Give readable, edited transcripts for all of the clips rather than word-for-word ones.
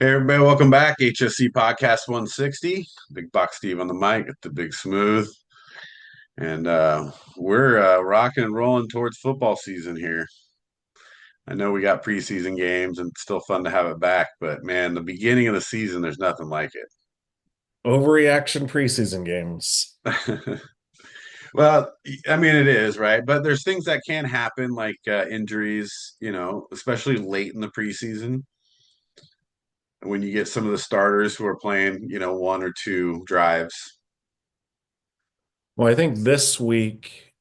Hey everybody, welcome back. HSC Podcast 160. Big Box Steve on the mic at the Big Smooth. And we're rocking and rolling towards football season here. I know we got preseason games and it's still fun to have it back, but man, the beginning of the season, there's nothing like Overreaction preseason games. it. Well, I mean, it is, right? But there's things that can happen, like injuries, especially late in the preseason when you get some of the starters who are playing, one or two drives. Well, I think this week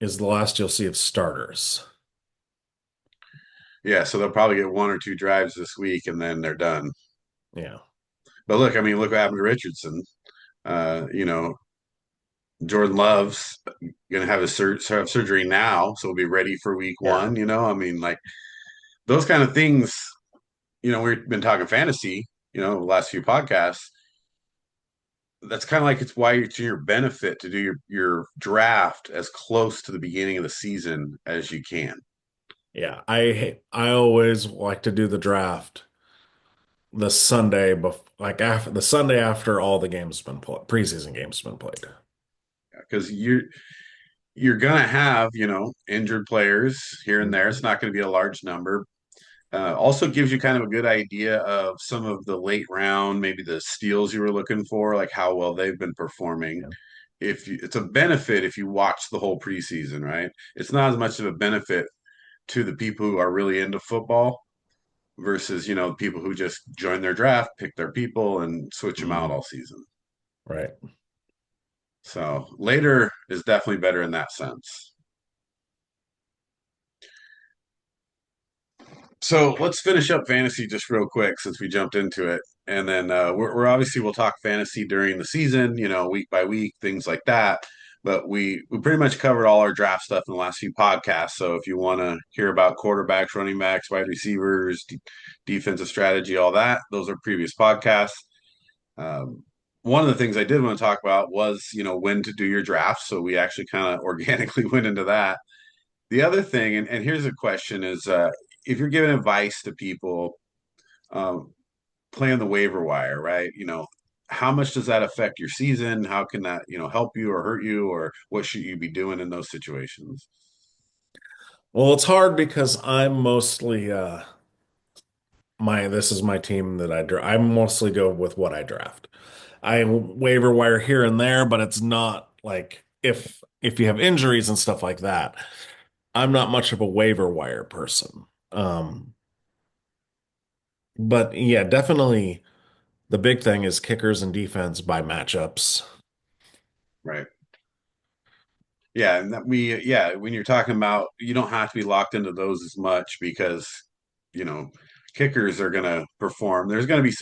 is the last you'll see of starters. Yeah, so they'll probably get one or two drives this week and then they're done. Yeah. But look, I mean, look what happened to Richardson. Uh, you know, Jordan Love's going to have surgery now, so we'll be ready for week Yeah. one. I mean, like those kind of things. We've been talking fantasy. The last few podcasts. That's kind of like it's why it's your benefit to do your draft as close to the beginning of the season as you can. Yeah. I always like to do the draft the Sunday before, like after the Sunday after all the games have been played, preseason games have been played. Because you're gonna have injured players here and there. It's Mhm. not going to be a large number. Also gives you kind of a good idea of some of the late round, maybe the steals you were looking for, like how well they've been performing. Yeah. It's a benefit if you watch the whole preseason, right? It's not as much of a benefit to the people who are really into football versus, people who just join their draft, pick their people, and switch them out Mhm. all season. Right. So later is definitely better in that sense. So let's finish up fantasy just real quick since we jumped into it. And then we're obviously we'll talk fantasy during the season, week by week, things like that. But we pretty much covered all our draft stuff in the last few podcasts. So if you want to hear about quarterbacks, running backs, wide receivers, defensive strategy, all that, those are previous podcasts. Um, one of the things I did want to talk about was, when to do your draft. So we actually kind of organically went into that. The other thing, and here's a question is if you're giving advice to people um, playing the waiver wire, right? How much does that affect your season? How can that, help you or hurt you, or what should you be doing in those situations? Well, it's hard because I'm mostly my this is my team that I mostly go with what I draft. I waiver wire here and there, but it's not like if you have injuries and stuff like that. I'm not much of a waiver wire person. But yeah, definitely the big thing is kickers and defense by matchups. Right. Yeah, and yeah, when you're talking about, you don't have to be locked into those as much because, you know, kickers are going to perform. There's going to be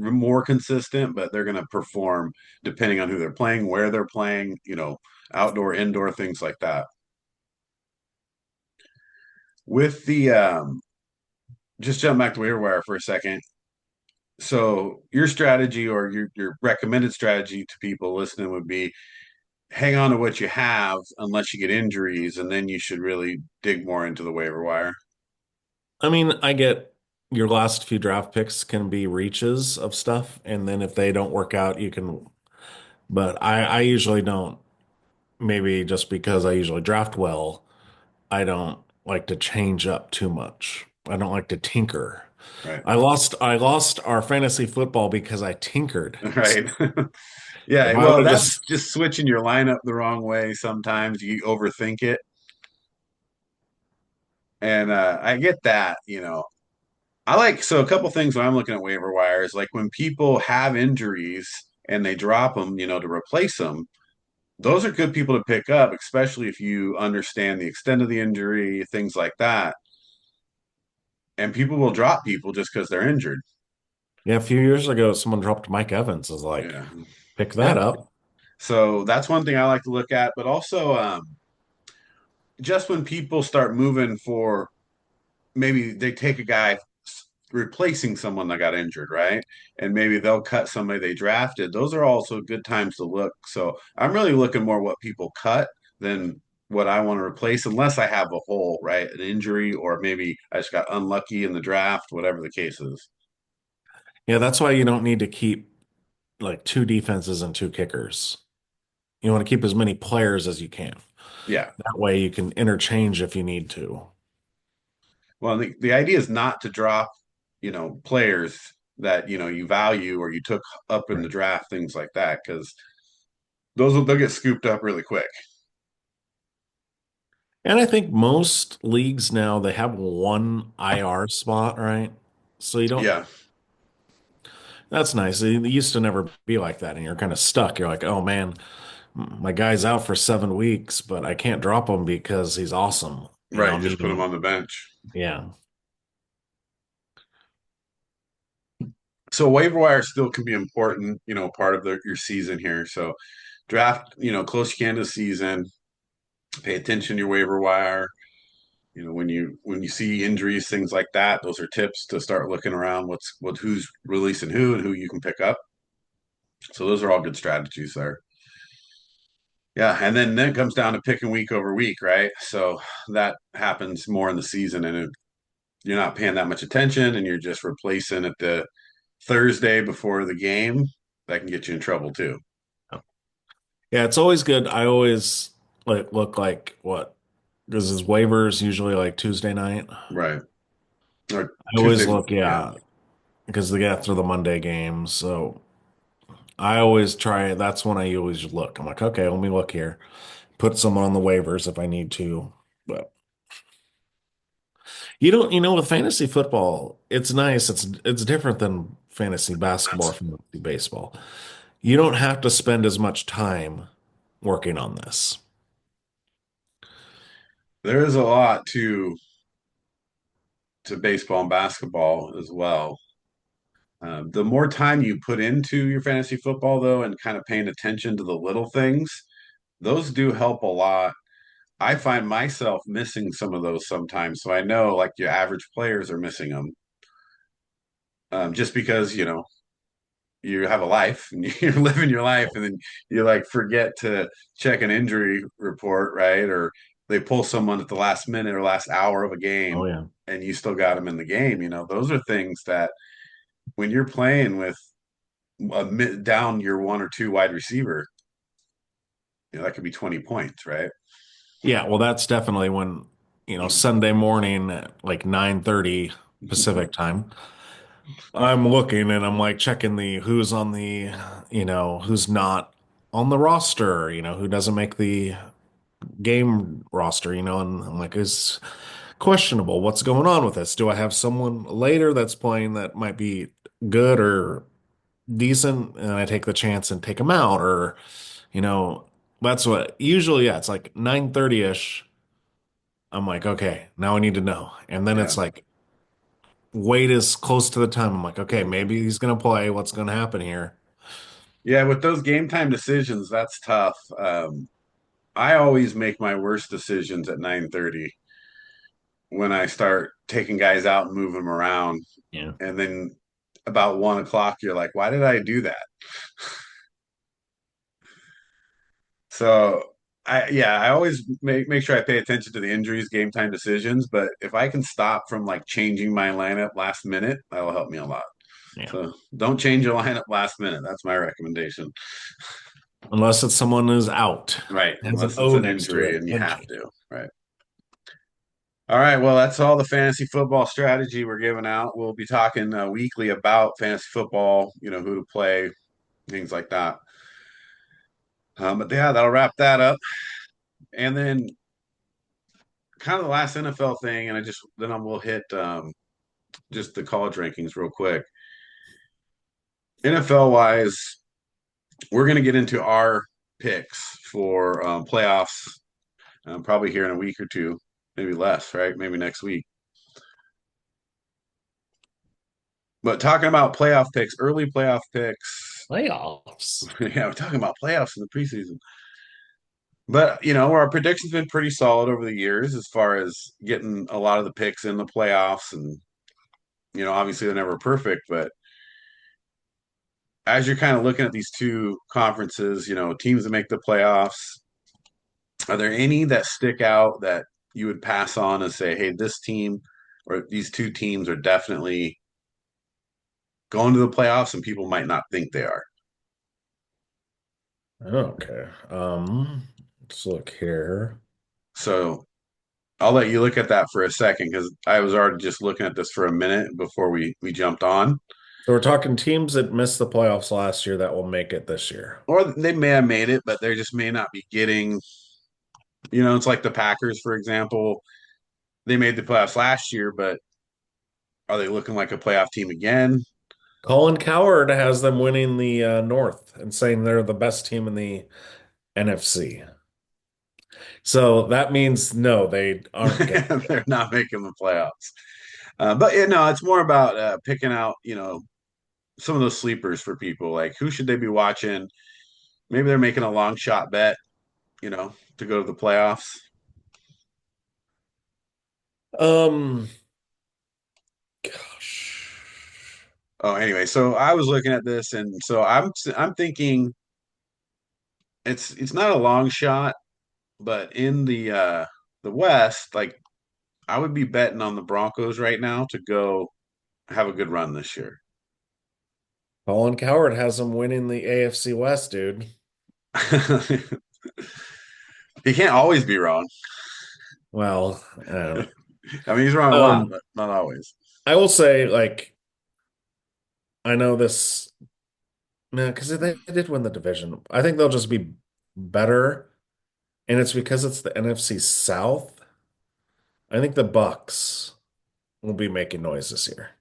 more consistent, but they're going to perform depending on who they're playing, where they're playing, outdoor, indoor, things like that. With the just jump back to waiver wire for a second. So your strategy or your recommended strategy to people listening would be hang on to what you have unless you get injuries, and then you should really dig more into the waiver wire. I mean, I get your last few draft picks can be reaches of stuff, and then if they don't work out, you can. But I usually don't. Maybe just because I usually draft well, I don't like to change up too much. I don't like to tinker. Right. I lost our fantasy football because I tinkered. Right. If Yeah. I would Well, have that's just just switching your lineup the wrong way. Sometimes you overthink it. And I get that, so a couple things when I'm looking at waiver wires, like when people have injuries and they drop them, to replace them, those are good people to pick up, especially if you understand the extent of the injury, things like that. And people will drop people just because they're injured. yeah, a few years ago, someone dropped Mike Evans. I was like, Yeah. pick that Yep. up. So that's one thing I like to look at, but also just when people start moving for maybe they take a guy replacing someone that got injured, right? And maybe they'll cut somebody they drafted. Those are also good times to look. So I'm really looking more what people cut than what I want to replace, unless I have a hole, right? An injury, or maybe I just got unlucky in the draft, whatever the case is. Yeah, that's why you don't need to keep like two defenses and two kickers. You want to keep as many players as you can. Yeah. That way you can interchange if you need to. Well, the idea is not to drop, players that, you value or you took up in the Right. draft, things like that, because they'll get scooped up really quick. And I think most leagues now they have one IR spot, right? So you don't, Yeah. that's nice. It used to never be like that, and you're kind of stuck. You're like, oh man, my guy's out for 7 weeks, but I can't drop him because he's awesome. Right. I'm Just put them eating. on the bench. Yeah. So waiver wire still can be important, part of your season here. So draft, close you can to the season, pay attention to your waiver wire. When you see injuries, things like that, those are tips to start looking around who's releasing who and who you can pick up. So those are all good strategies there. Yeah, and then it comes down to picking week over week, right? So that happens more in the season, and you're not paying that much attention, and you're just replacing at the Thursday before the game. That can get you in trouble too. Yeah, it's always good. I always like look like what because his waivers usually like Tuesday night. Right. Or I always Tuesday. look, Yeah. yeah, because they get through the Monday games. So I always try. That's when I always look. I'm like, okay, let me look here. Put someone on the waivers if I need to. But you don't, with fantasy football, it's nice. It's different than fantasy basketball or fantasy baseball. You don't have to spend as much time working on this. There is a lot to baseball and basketball as well. The more time you put into your fantasy football, though, and kind of paying attention to the little things, those do help a lot. I find myself missing some of those sometimes. So I know like your average players are missing them, just because, you have a life and you're living your life and then you like forget to check an injury report, right? Or they pull someone at the last minute or last hour of a game Oh yeah. and you still got them in the game. Those are things that when you're playing with down your one or two wide receiver, that could be 20 points, right? Yeah, well, that's definitely when, Sunday morning at like 9:30 Pacific time. I'm looking and I'm like checking the who's on the, who's not on the roster, who doesn't make the game roster, and I'm like, is questionable. What's going on with this? Do I have someone later that's playing that might be good or decent? And I take the chance and take them out, or, you know, that's what usually, yeah, it's like 9:30-ish. I'm like, okay, now I need to know. And then Yeah. it's like, wait is close to the time. I'm like, okay, maybe he's going to play. What's going to happen here? Yeah, with those game time decisions, that's tough. I always make my worst decisions at 9:30 when I start taking guys out and moving them around. Yeah. And then about 1 o'clock, you're like, why did I do that? So I always make sure I pay attention to the injuries, game time decisions. But if I can stop from like changing my lineup last minute, that'll help me a lot. Yeah. So don't change your lineup last minute. That's my recommendation. Unless it's someone who's out, Right. has an Unless it's O an next to injury it. and you have Injury. to. Right. All right. Well, that's all the fantasy football strategy we're giving out. We'll be talking weekly about fantasy football, who to play, things like that. But yeah, that'll wrap that up. And then kind of the last NFL thing, and I will hit just the college rankings real quick. NFL wise, we're going to get into our picks for playoffs probably here in a week or two, maybe less, right? Maybe next week. But talking about playoff picks, early playoff picks, Playoffs. yeah, we're talking about playoffs in the preseason. But our predictions been pretty solid over the years as far as getting a lot of the picks in the playoffs, and obviously they're never perfect, but as you're kind of looking at these two conferences, teams that make the playoffs, are there any that stick out that you would pass on and say, hey, this team or these two teams are definitely going to the playoffs, and people might not think they are. Okay. Let's look here. So I'll let you look at that for a second because I was already just looking at this for a minute before we jumped on. So we're talking teams that missed the playoffs last year that will make it this year. Or they may have made it, but they just may not be getting, it's like the Packers, for example. They made the playoffs last year, but are they looking like a playoff team again? Colin Cowherd has them winning the North and saying they're the best team in the NFC. So that means no, they aren't getting it. They're not making the playoffs. But it's more about picking out, some of those sleepers for people. Like who should they be watching? Maybe they're making a long shot bet, to go to the playoffs. Um, Gosh. Oh, anyway, so I was looking at this, and so I'm thinking it's not a long shot, but in the West, like I would be betting on the Broncos right now to go have a good run this year. Colin Cowherd has them winning the AFC West, dude. He can't always be wrong. Well, I mean, he's wrong a lot, um, but not always. I will say, like, I know this, man, because they did win the division. I think they'll just be better, and it's because it's the NFC South. I think the Bucks will be making noise this year.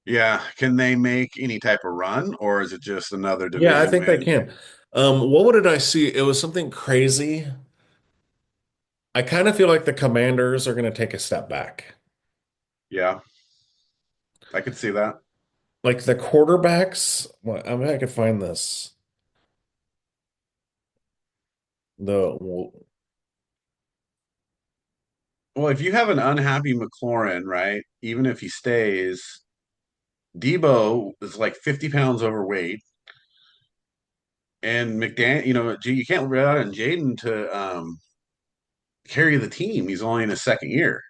Yeah, can they make any type of run, or is it just another Yeah, I division think they win? can. What did I see? It was something crazy. I kind of feel like the Commanders are going to take a step back. Yeah, I could see that. Like the quarterbacks, well, I mean, I could find this. The Well, if you have an unhappy McLaurin, right, even if he stays, Debo is like 50 pounds overweight, and McDan, you can't rely on Jaden to carry the team. He's only in his second year.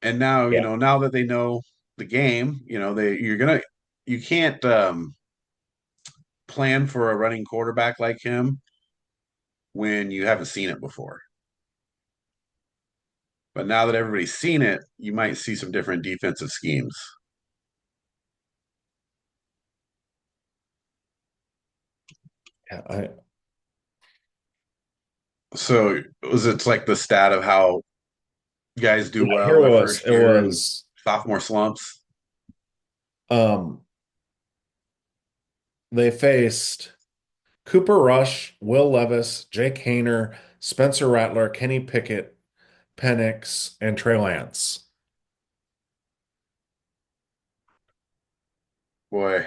And now, Yeah. now that they know the game, you can't plan for a running quarterback like him when you haven't seen it before. But now that everybody's seen it, you might see some different defensive schemes. Yeah, I So was it's like the stat of how guys do yeah, well here their it was. first It year and was sophomore slumps? um they faced Cooper Rush, Will Levis, Jake Hayner, Spencer Rattler, Kenny Pickett, Penix, and Trey Lance. Boy,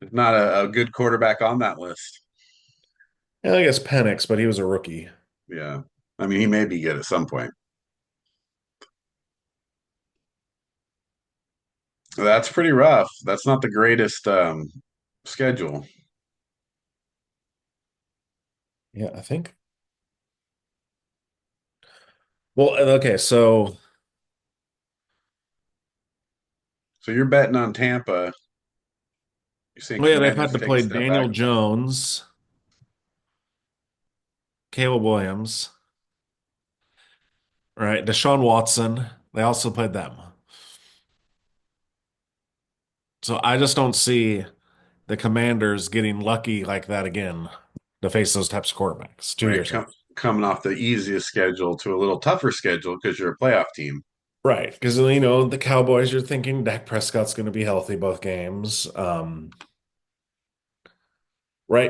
there's not a good quarterback on that list. Yeah, I guess Penix, but he was a rookie. Yeah. I mean, he may be good at some point. That's pretty rough. That's not the greatest schedule. Yeah, I think. Well, okay, so So you're betting on Tampa. You're saying well, yeah, they've had Commanders to take a play step back. Daniel Jones, Caleb Williams, right? Deshaun Watson. They also played them. So I just don't see the Commanders getting lucky like that again to face those types of quarterbacks 2 years in. Coming off the easiest schedule to a little tougher schedule because you're a playoff team. Right. Because, the Cowboys, you're thinking Dak Prescott's going to be healthy both games. Right.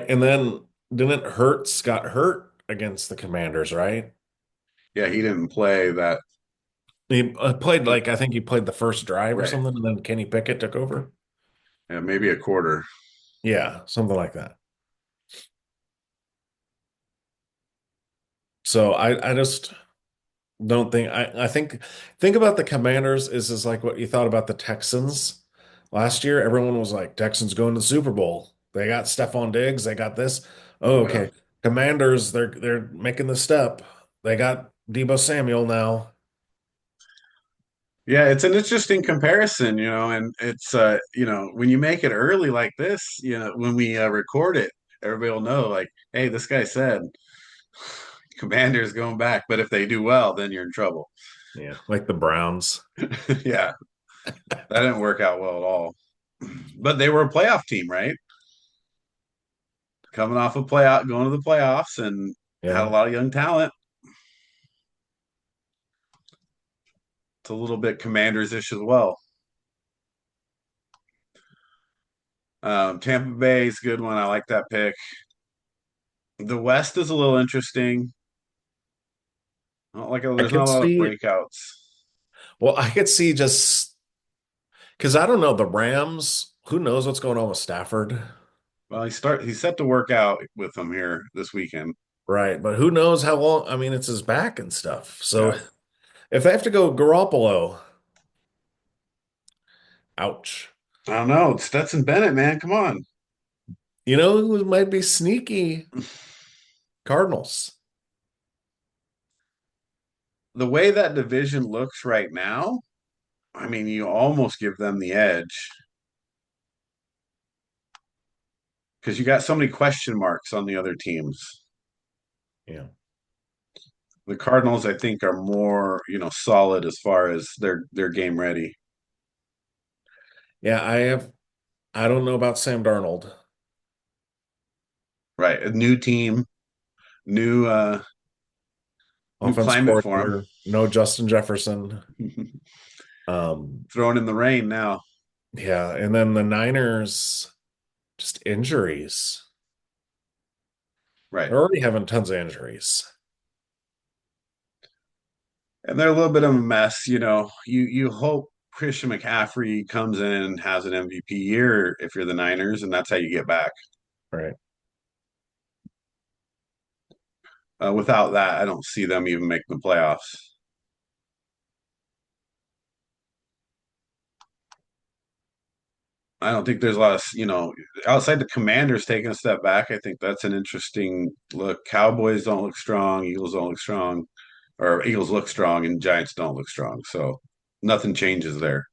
And then didn't Hurts got hurt against the Commanders, right? Yeah, he didn't play that. He played like, I think he played the first drive or Right. something, and then Kenny Pickett took over. Yeah, maybe a quarter. Yeah, something like that. So I just don't think I think about the Commanders is like what you thought about the Texans last year. Everyone was like, Texans going to the Super Bowl. They got Stephon Diggs, they got this. Oh, Yeah. okay. Commanders, they're making the step. They got Debo Samuel now. Yeah, it's an interesting comparison, and it's when you make it early like this, when we record it, everybody will know like, hey, this guy said Commanders going back, but if they do well, then you're in trouble. Yeah, like the Browns. Yeah, that didn't work out well at all. But they were a playoff team, right? Coming off a playoff, going to the playoffs, and had a Yeah. lot of young talent. It's a little bit Commanders-ish as well. Tampa Bay is a good one. I like that pick. The West is a little interesting. I don't like I there's not could a lot of see, breakouts. well, I could see just because I don't know the Rams. Who knows what's going on with Stafford? Well, he's set to work out with them here this weekend. Right, but who knows how long? I mean, it's his back and stuff. So Yeah. if they have to go Garoppolo, ouch. I don't know. It's Stetson Bennett, man. Come on. You know who might be sneaky? Cardinals. The way that division looks right now, I mean, you almost give them the edge because you got so many question marks on the other teams. Yeah. The Cardinals, I think, are more, solid as far as their game ready. Yeah, I don't know about Sam Darnold. Right. A new team, new new Offense climate for coordinator, no Justin Jefferson. him. Um, Thrown in the rain now. yeah, and then the Niners, just injuries. Right. They're already having tons of injuries. And they're a little bit of a mess, You hope Christian McCaffrey comes in and has an MVP year if you're the Niners, and that's how you get back. Right. Without that, I don't see them even making the playoffs. I don't think there's a lot of, outside the Commanders taking a step back. I think that's an interesting look. Cowboys don't look strong. Eagles don't look strong, or Eagles look strong and Giants don't look strong. So nothing changes there.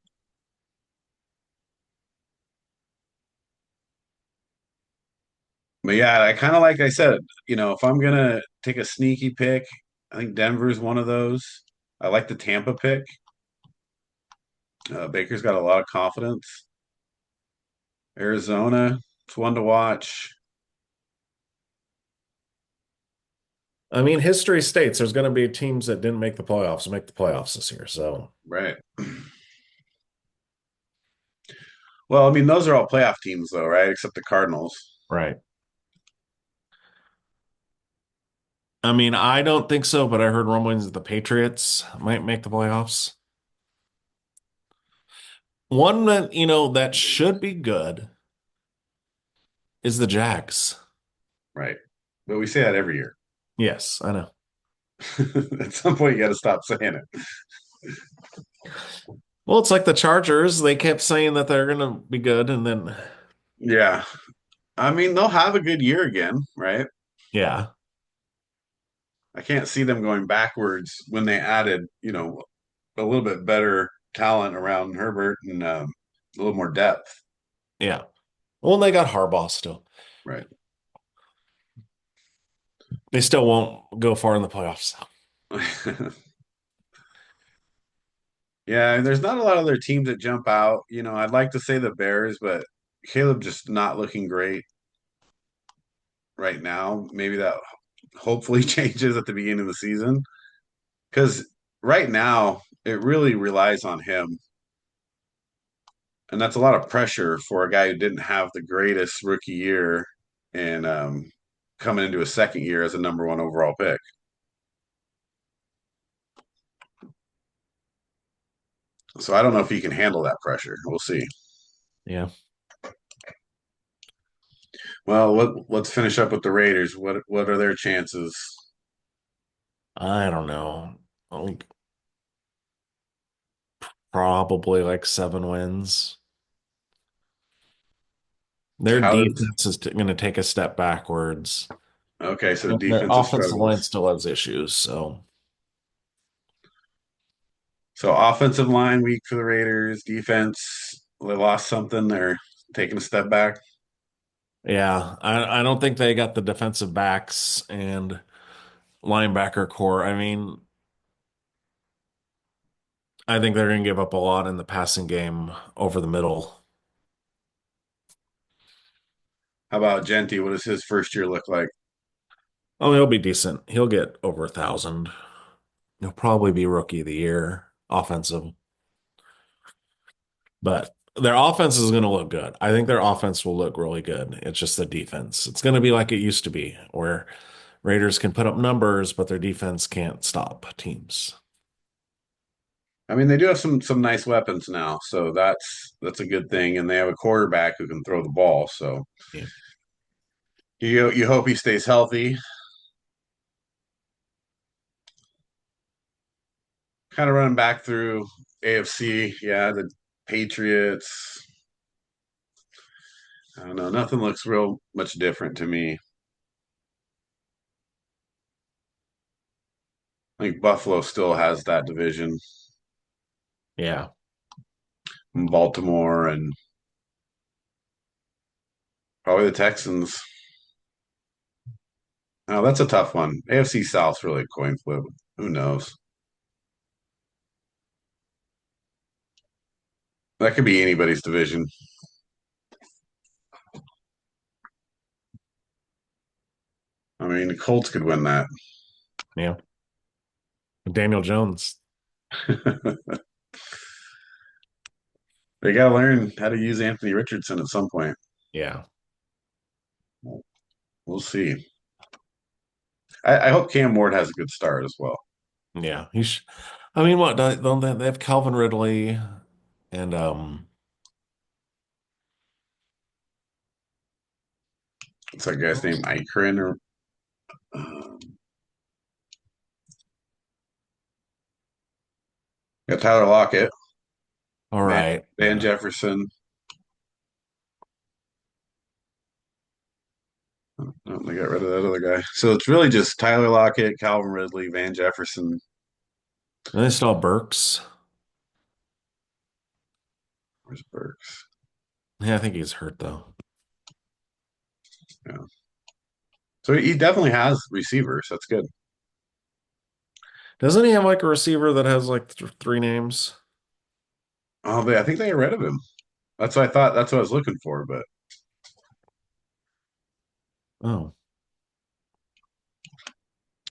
But yeah, I kind of like I said, if I'm gonna take a sneaky pick, I think Denver's one of those. I like the Tampa pick. Baker's got a lot of confidence. Arizona, it's one to watch. I mean, history states there's going to be teams that didn't make the playoffs make the playoffs this year. So, Right. Well, I mean, those are all playoff teams, though, right? Except the Cardinals. right. I mean, I don't think so, but I heard rumblings that the Patriots might make the playoffs. One that, that should be good is the Jags. Right. But we say that every year. Yes, I know. At some point, you got to stop saying it. Well, it's like the Chargers. They kept saying that they're going to be good, and then, Yeah. I mean, they'll have a good year again, right? yeah, I can't see them going backwards when they added, a little bit better talent around Herbert and a little more depth. yeah. Well, they got Harbaugh still. Right. They still won't go far in the playoffs. Yeah, and there's not a lot of other teams that jump out. I'd like to say the Bears, but Caleb just not looking great right now. Maybe that hopefully changes at the beginning of the season because right now it really relies on him. And that's a lot of pressure for a guy who didn't have the greatest rookie year and coming into a second year as a number one overall pick. So I don't know if he can handle that pressure. We'll see. Yeah. Well, let's finish up with the Raiders. What are their chances? I don't know. Like, probably like 7 wins. Their How does defense is going to take a step backwards. Okay, so And their defensive offensive line struggles. still has issues. So So offensive line weak for the Raiders. Defense, they lost something. They're taking a step back. yeah, I don't think they got the defensive backs and linebacker core. I mean, I think they're going to give up a lot in the passing game over the middle. How about Genty? What does his first year look like? Oh, he'll be decent. He'll get over 1,000. He'll probably be rookie of the year, offensive. But their offense is going to look good. I think their offense will look really good. It's just the defense. It's going to be like it used to be, where Raiders can put up numbers, but their defense can't stop teams. I mean, they do have some nice weapons now, so that's a good thing. And they have a quarterback who can throw the ball. So Yeah. you hope he stays healthy. Kind of running back through AFC. Yeah, the Patriots. I don't know. Nothing looks real much different to me. I think Buffalo still has that division. Yeah. Baltimore and probably the Texans. Oh, that's a tough one. AFC South's really a coin flip. Who knows? That could be anybody's division. I mean, the Colts could win that. Yeah. Daniel Jones. They got to learn how to use Anthony Richardson at some point. Yeah. We'll see. I hope Cam Ward has a good start as well. Yeah. I mean, what don't they have Calvin Ridley and It's that guy's name, Ikrin or um, got Tyler Lockett, all Van, right. Van Jefferson. Oh, they got rid of that other guy. So it's really just Tyler Lockett, Calvin Ridley, Van Jefferson. And they still have Burks. Where's Burks? Yeah, I think he's hurt though. Yeah. So he definitely has receivers. That's good. Doesn't he have like a receiver that has like th three names? Oh, I think they got rid of him. That's what I thought. That's what I was looking for. But Oh,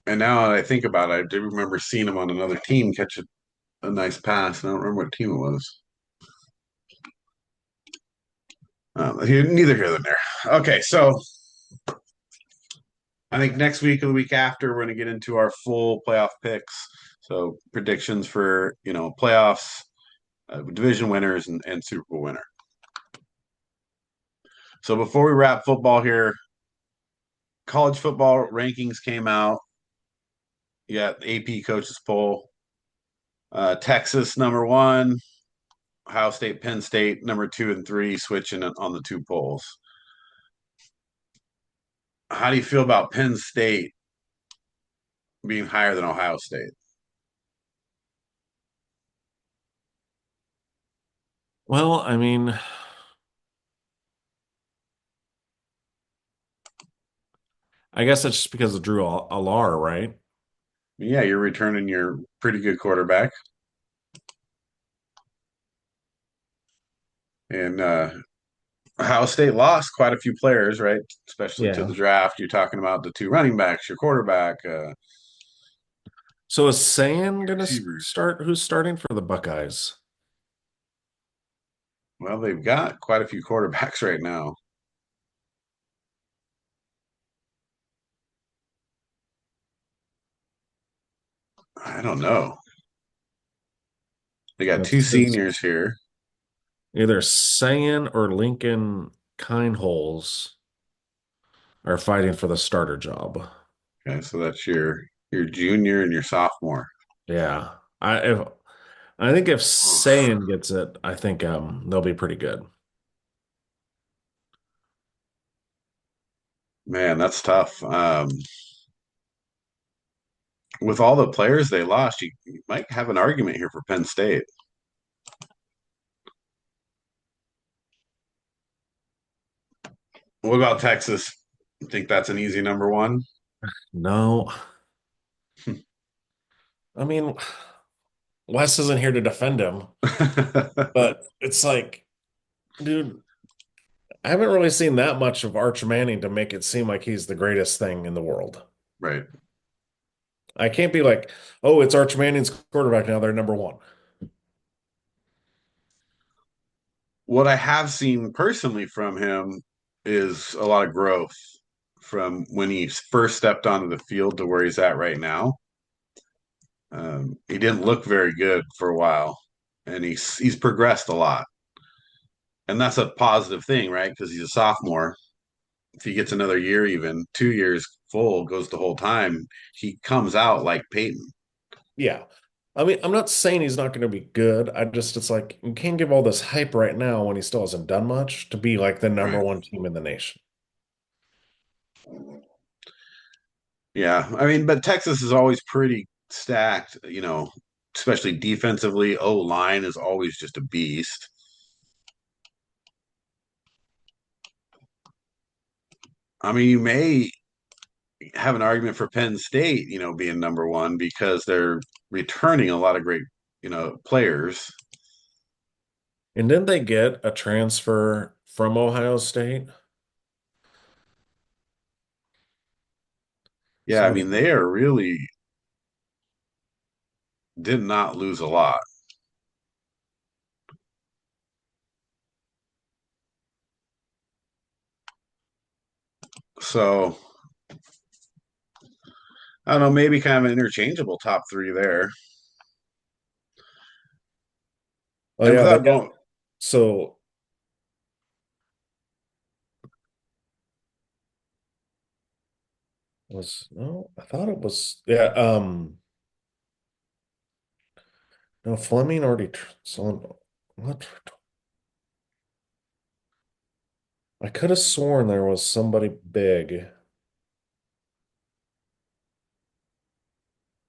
and now that I think about it, I do remember seeing him on another team catch a nice pass. And I don't remember what team it was. Neither here nor there. Okay, so I think next week or the week after, we're going to get into our full playoff picks. So predictions for playoffs, division winners, and Super Bowl winner. So before we wrap football here, college football rankings came out. You got AP coaches poll. Texas number one, Ohio State, Penn State number two and three, switching on the two polls. How do you feel about Penn State being higher than Ohio State? well, I mean, I guess that's just because of Drew Alar, right? Yeah, you're returning your pretty good quarterback, and Ohio State lost quite a few players, right? Especially to the Yeah. draft. You're talking about the two running backs, your quarterback, So is Sayan gonna receivers. start? Who's starting for the Buckeyes? Well, they've got quite a few quarterbacks right now. I don't know. They got two It's seniors here. either Sayan or Lincoln Kindholes are fighting for the starter job. Okay, so that's your junior and your sophomore. Yeah. I think if Oof. Sayan gets it, I think they'll be pretty good. Man, that's tough. With all the players they lost, you might have an argument here for Penn State. What about Texas? I think that's an easy number one. No, I mean, Wes isn't here to defend him, but it's like, dude, I haven't really seen that much of Arch Manning to make it seem like he's the greatest thing in the world. Right. I can't be like, oh, it's Arch Manning's quarterback now, they're number one. What I have seen personally from him is a lot of growth from when he first stepped onto the field to where he's at right now. He didn't look very good for a while, and he's progressed a lot, and that's a positive thing, right? Because he's a sophomore. If he gets another year, even 2 years full, goes the whole time, he comes out like Peyton. Yeah. I mean, I'm not saying he's not going to be good. It's like you can't give all this hype right now when he still hasn't done much to be like the number Right. one team in the nation. Yeah. I mean, but Texas is always pretty stacked, especially defensively. O line is always just a beast. I mean, you may have an argument for Penn State, being number one because they're returning a lot of great, players. And didn't they get a transfer from Ohio State? Yeah, I Somebody, mean, they are really did not lose a lot. So I don't know, maybe kind of an interchangeable top three there. oh And yeah, they without got going, so was no, I thought it was yeah, no, Fleming already so what? I could have sworn there was somebody big.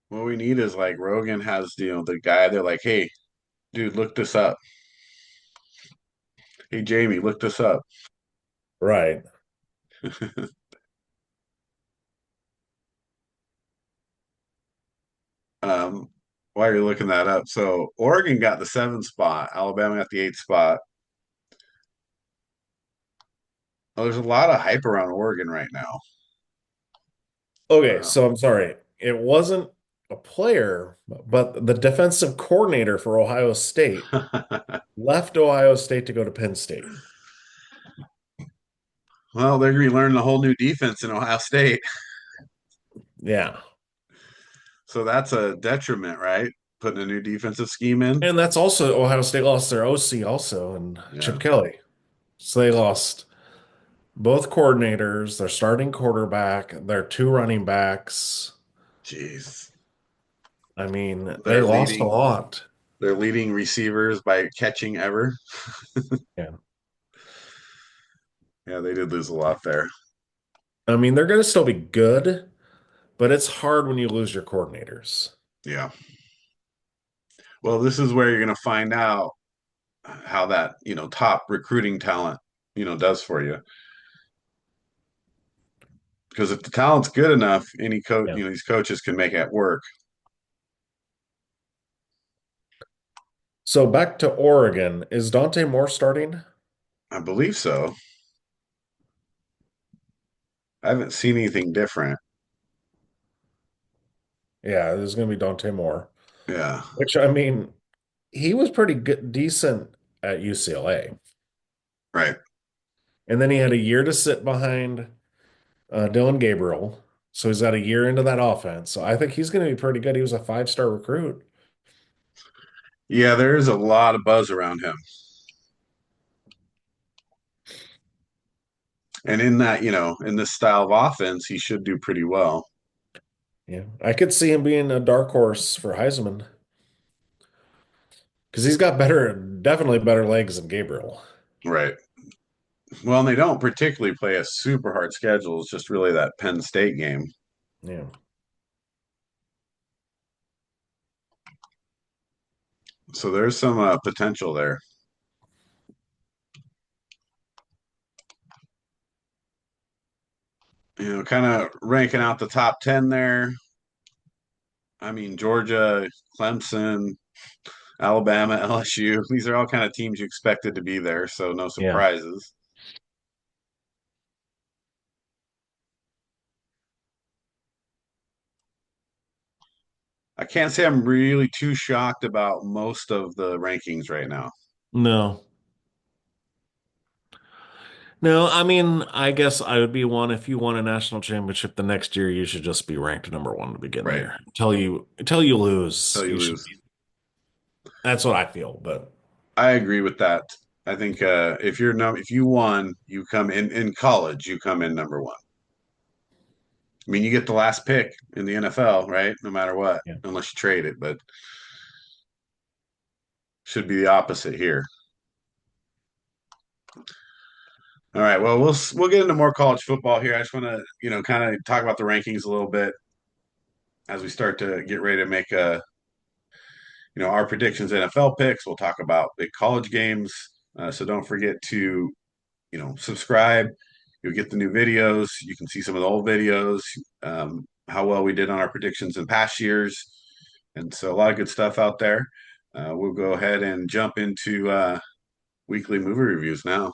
what we need is like Rogan has, the guy. They're like, hey, dude, look this up. Hey, Jamie, look this up. Right. um, while you're looking that up, so Oregon got the 7th spot, Alabama got the 8th spot. Oh, there's a lot of hype around Oregon right now. Okay, Uh, so I'm sorry. It wasn't a player, but the defensive coordinator for Ohio State left Ohio State to go to Penn State. well, they're gonna be learning a whole new defense in Ohio State, Yeah. so that's a detriment, right? Putting a new defensive scheme in. And that's also Ohio State lost their OC also and Chip Yeah, Kelly. So they lost both coordinators, their starting quarterback, their two running backs. jeez. I mean, they They're lost a leading. lot. They're leading receivers by catching ever. Yeah. Yeah, they did lose a lot there. I mean, they're going to still be good, but it's hard when you lose your coordinators. Yeah. Well, this is where you're going to find out how that, top recruiting talent, does for you. Because if the talent's good enough, any coach, Yeah. these coaches can make it work. So back to Oregon. Is Dante Moore starting? I believe so. I haven't seen anything different. Yeah, there's going to be Dante Moore, Yeah. which I mean, he was pretty good, decent at UCLA. Right. And then he had a year to sit behind Dylan Gabriel. So he's got a year into that offense. So I think he's going to be pretty good. He was a five-star recruit. Yeah, there is a lot of buzz around him. And in that, in this style of offense, he should do pretty well. Yeah. I could see him being a dark horse for Heisman because he's got better, definitely better legs than Gabriel. Right. Well, and they don't particularly play a super hard schedule. It's just really that Penn State game. Yeah. So there's some potential there. Kind of ranking out the top 10 there. I mean, Georgia, Clemson, Alabama, LSU, these are all kind of teams you expected to be there, so no Yeah. surprises. I can't say I'm really too shocked about most of the rankings right now. No. No, I mean, I guess I would be one if you won a national championship the next year, you should just be ranked number one to begin the Right. year. Until you lose, Till you you should lose. be. That's what I feel, but I agree with that. I think if you won, you come in college, you come in number one. I mean, you get the last pick in the NFL, right? No matter what, yeah. unless you trade it, but should be the opposite here. All right. Well, we'll get into more college football here. I just want to, kind of talk about the rankings a little bit as we start to get ready to make our predictions, NFL picks. We'll talk about big college games. So don't forget to, subscribe. You'll get the new videos. You can see some of the old videos, how well we did on our predictions in past years. And so a lot of good stuff out there. We'll go ahead and jump into weekly movie reviews now.